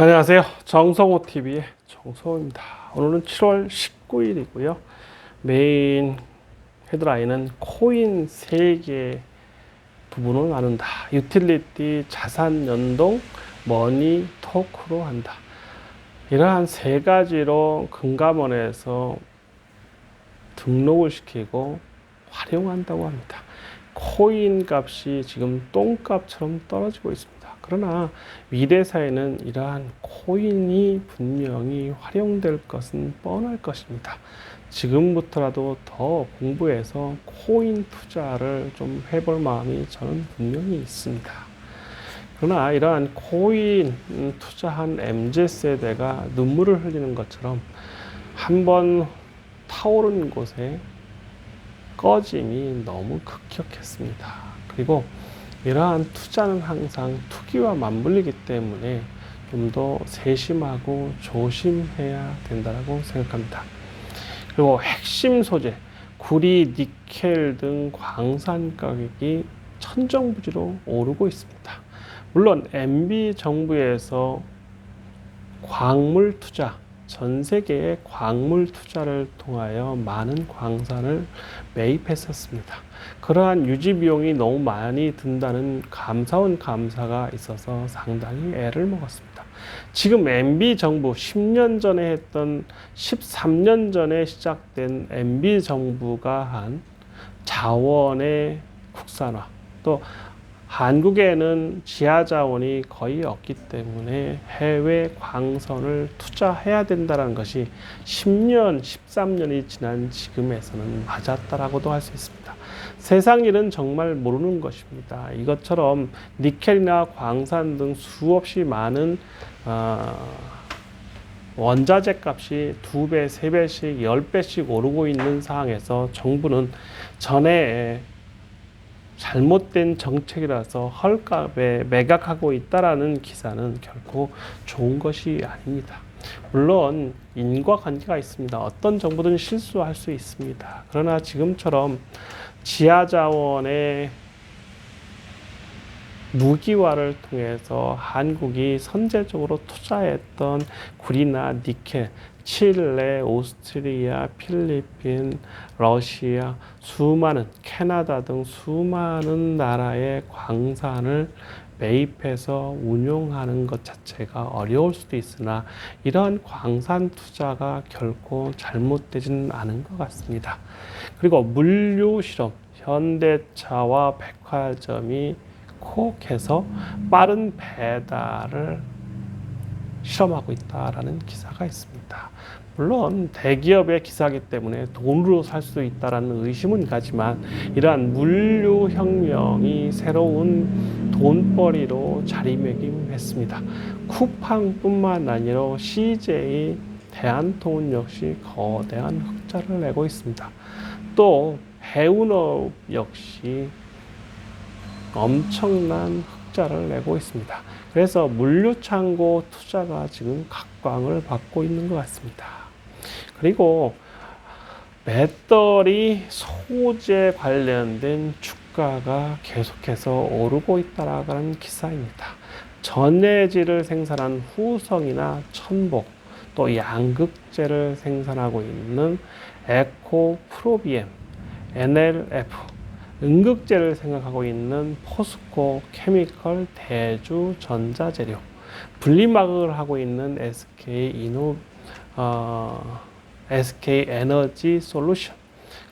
안녕하세요. 정성호TV의 정성호입니다. 오늘은 7월 19일이고요. 메인 헤드라인은 코인 3개 부분을 나눈다. 유틸리티, 자산 연동, 머니 토크로 한다. 이러한 3가지로 금감원에서 등록을 시키고 활용한다고 합니다. 코인 값이 지금 똥값처럼 떨어지고 있습니다. 그러나 미래사에는 이러한 코인이 분명히 활용될 것은 뻔할 것입니다. 지금부터라도 더 공부해서 코인 투자를 좀 해볼 마음이 저는 분명히 있습니다. 그러나 이러한 코인 투자한 MZ세대가 눈물을 흘리는 것처럼 한번 타오른 곳에 꺼짐이 너무 급격했습니다. 그리고 이러한 투자는 항상 투기와 맞물리기 때문에 좀 더 세심하고 조심해야 된다고 생각합니다. 그리고 핵심 소재, 구리, 니켈 등 광산 가격이 천정부지로 오르고 있습니다. 물론 MB 정부에서 광물 투자, 전 세계의 광물 투자를 통하여 많은 광산을 매입했었습니다. 그러한 유지 비용이 너무 많이 든다는 감사원 감사가 있어서 상당히 애를 먹었습니다. 지금 MB 정부 10년 전에 했던 13년 전에 시작된 MB 정부가 한 자원의 국산화, 또 한국에는 지하 자원이 거의 없기 때문에 해외 광선을 투자해야 된다는 것이 10년, 13년이 지난 지금에서는 맞았다라고도 할 수 있습니다. 세상 일은 정말 모르는 것입니다. 이것처럼 니켈이나 광산 등 수없이 많은 원자재 값이 2배, 3배씩, 10배씩 오르고 있는 상황에서 정부는 전에 잘못된 정책이라서 헐값에 매각하고 있다라는 기사는 결코 좋은 것이 아닙니다. 물론 인과관계가 있습니다. 어떤 정부든 실수할 수 있습니다. 그러나 지금처럼 지하자원의 무기화를 통해서 한국이 선제적으로 투자했던 구리나 니켈, 칠레, 오스트리아, 필리핀, 러시아, 수많은 캐나다 등 수많은 나라의 광산을 매입해서 운용하는 것 자체가 어려울 수도 있으나 이러한 광산 투자가 결코 잘못되지는 않은 것 같습니다. 그리고 물류 실험, 현대차와 백화점이 콕해서 빠른 배달을 실험하고 있다라는 기사가 있습니다. 물론 대기업의 기사이기 때문에 돈으로 살 수 있다라는 의심은 가지만 이러한 물류혁명이 새로운 돈벌이로 자리매김했습니다. 쿠팡뿐만 아니라 CJ, 대한통운 역시 거대한 흑자를 내고 있습니다. 또 해운업 역시 엄청난 흑자를 내고 있습니다. 그래서 물류창고 투자가 지금 각광을 받고 있는 것 같습니다. 그리고 배터리 소재 관련된 주가가 계속해서 오르고 있다라는 기사입니다. 전해질을 생산한 후성이나 천복, 또 양극재를 생산하고 있는 에코프로비엠, NLF, 음극재를 생각하고 있는 포스코 케미컬, 대주 전자재료, 분리막을 하고 있는 SK 에너지 솔루션,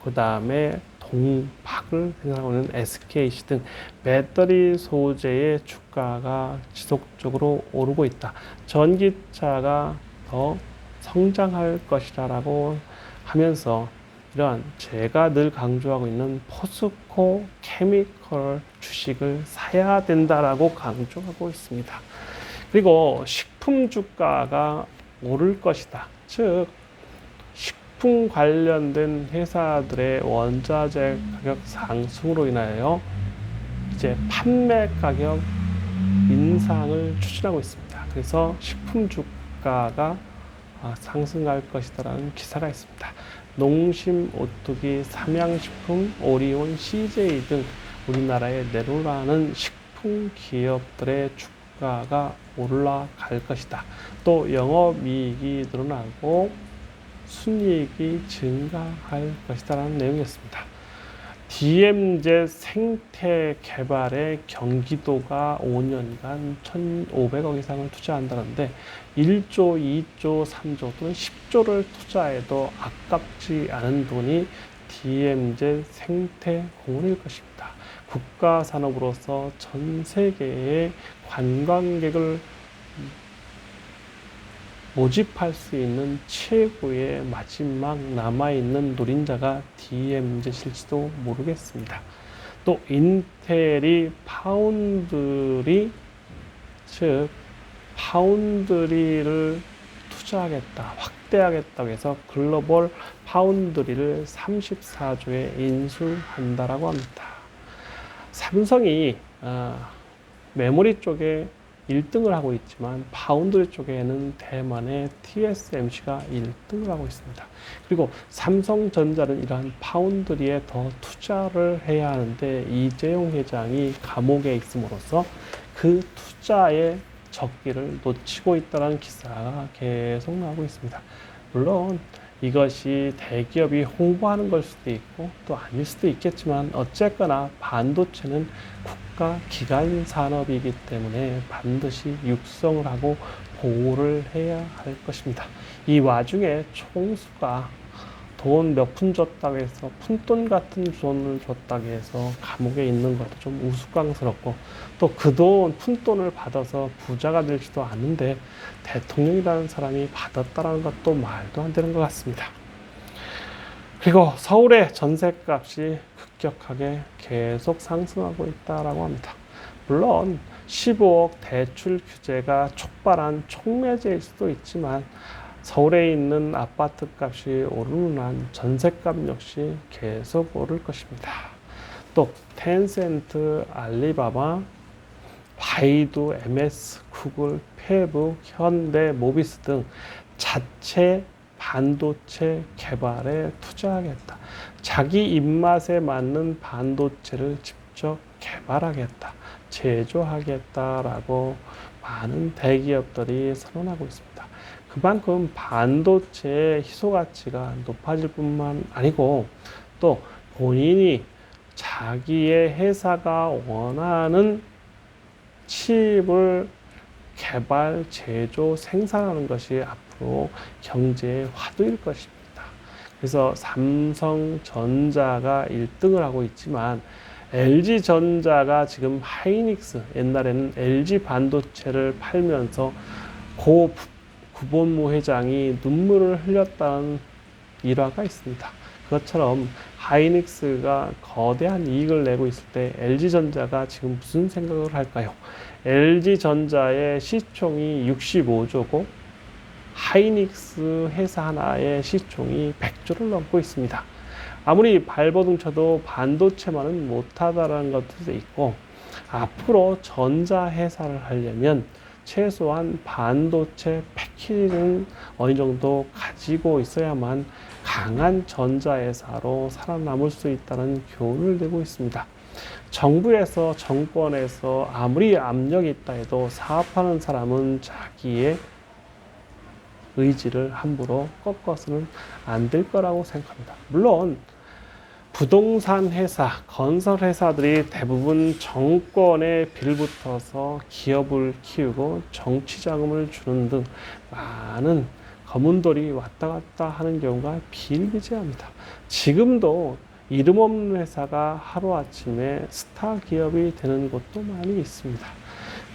그 다음에 동박을 생각하고 있는 SKC 등 배터리 소재의 주가가 지속적으로 오르고 있다. 전기차가 더 성장할 것이라고 하면서 이러한 제가 늘 강조하고 있는 포스코 케미컬 주식을 사야 된다라고 강조하고 있습니다. 그리고 식품 주가가 오를 것이다. 즉 식품 관련된 회사들의 원자재 가격 상승으로 인하여 이제 판매 가격 인상을 추진하고 있습니다. 그래서 식품 주가가 상승할 것이다라는 기사가 있습니다. 농심, 오뚜기, 삼양식품, 오리온, CJ 등 우리나라에 내놓으라는 식품 기업들의 주가 주가가 올라갈 것이다. 또 영업이익이 늘어나고 순이익이 증가할 것이다 라는 내용이었습니다. DMZ 생태 개발에 경기도가 5년간 1,500억 이상을 투자한다는데 1조, 2조, 3조 또는 10조를 투자해도 아깝지 않은 돈이 DMZ 생태 공원일 것입니다. 국가 산업으로서 전 세계의 관광객을 모집할 수 있는 최고의 마지막 남아있는 노린자가 DMZ일지도 모르겠습니다. 또 인텔이 파운드리를 투자하겠다, 확대하겠다고 해서 글로벌 파운드리를 34조에 인수한다라고 합니다. 삼성이 메모리 쪽에 1등을 하고 있지만 파운드리 쪽에는 대만의 TSMC가 1등을 하고 있습니다. 그리고 삼성전자는 이러한 파운드리에 더 투자를 해야 하는데 이재용 회장이 감옥에 있음으로써 그 투자의 적기를 놓치고 있다는 기사가 계속 나오고 있습니다. 물론 이것이 대기업이 홍보하는 걸 수도 있고 또 아닐 수도 있겠지만 어쨌거나 반도체는 국가 기간 산업이기 때문에 반드시 육성을 하고 보호를 해야 할 것입니다. 이 와중에 총수가 돈 몇 푼 줬다고 해서 푼돈 같은 돈을 줬다고 해서 감옥에 있는 것도 좀 우스꽝스럽고 또 그 돈, 푼돈을 받아서 부자가 되지도 않는데 대통령이라는 사람이 받았다는 것도 말도 안 되는 것 같습니다. 그리고 서울의 전셋값이 급격하게 계속 상승하고 있다고 합니다. 물론 15억 대출 규제가 촉발한 촉매제일 수도 있지만 서울에 있는 아파트 값이 오르는 한 전셋값 역시 계속 오를 것입니다. 또 텐센트, 알리바바, 바이두, MS, 구글, 페이북, 현대, 모비스 등 자체 반도체 개발에 투자하겠다. 자기 입맛에 맞는 반도체를 직접 개발하겠다. 제조하겠다라고 많은 대기업들이 선언하고 있습니다. 그만큼 반도체의 희소가치가 높아질 뿐만 아니고 또 본인이 자기의 회사가 원하는 칩을 개발, 제조, 생산하는 것이 앞으로 경제의 화두일 것입니다. 그래서 삼성전자가 1등을 하고 있지만 LG전자가 지금 하이닉스, 옛날에는 LG 반도체를 팔면서 고 구본무 회장이 눈물을 흘렸다는 일화가 있습니다. 그것처럼 하이닉스가 거대한 이익을 내고 있을 때 LG전자가 지금 무슨 생각을 할까요? LG전자의 시총이 65조고 하이닉스 회사 하나의 시총이 100조를 넘고 있습니다. 아무리 발버둥 쳐도 반도체만은 못하다라는 것도 있고 앞으로 전자 회사를 하려면 최소한 반도체 패키지는 어느 정도 가지고 있어야만 강한 전자회사로 살아남을 수 있다는 교훈을 내고 있습니다. 정부에서, 정권에서 아무리 압력이 있다 해도 사업하는 사람은 자기의 의지를 함부로 꺾어서는 안 될 거라고 생각합니다. 물론 부동산 회사, 건설 회사들이 대부분 정권에 빌붙어서 기업을 키우고 정치 자금을 주는 등 많은 거문돌이 왔다 갔다 하는 경우가 비일비재합니다. 지금도 이름 없는 회사가 하루아침에 스타 기업이 되는 곳도 많이 있습니다.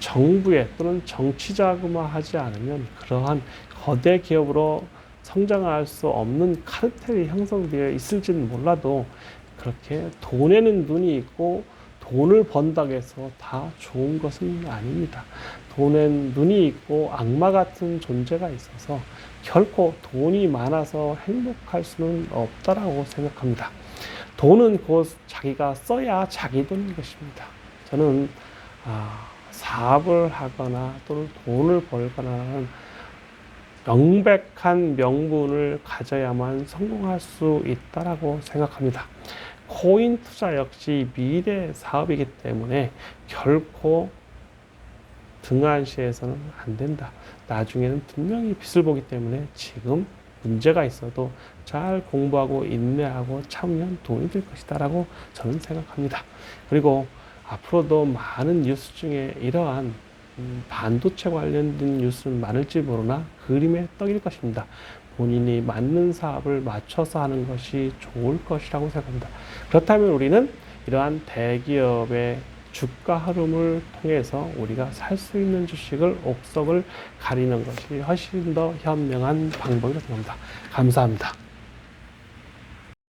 정부에 또는 정치 자금화하지 않으면 그러한 거대 기업으로 성장할 수 없는 카르텔이 형성되어 있을지는 몰라도 그렇게 돈에는 눈이 있고 돈을 번다고 해서 다 좋은 것은 아닙니다. 돈엔 눈이 있고 악마 같은 존재가 있어서 결코 돈이 많아서 행복할 수는 없다라고 생각합니다. 돈은 곧 자기가 써야 자기 돈인 것입니다. 저는 사업을 하거나 또는 돈을 벌거나 하는 명백한 명분을 가져야만 성공할 수 있다라고 생각합니다. 코인 투자 역시 미래 사업이기 때문에 결코 등한시해서는 안 된다. 나중에는 분명히 빛을 보기 때문에 지금 문제가 있어도 잘 공부하고 인내하고 참으면 도움이 될 것이다 라고 저는 생각합니다. 그리고 앞으로도 많은 뉴스 중에 이러한 반도체 관련된 뉴스는 많을지 모르나 그림의 떡일 것입니다. 본인이 맞는 사업을 맞춰서 하는 것이 좋을 것이라고 생각합니다. 그렇다면 우리는 이러한 대기업의 주가 흐름을 통해서 우리가 살 수 있는 주식을 옥석을 가리는 것이 훨씬 더 현명한 방법이라고 생각합니다. 감사합니다.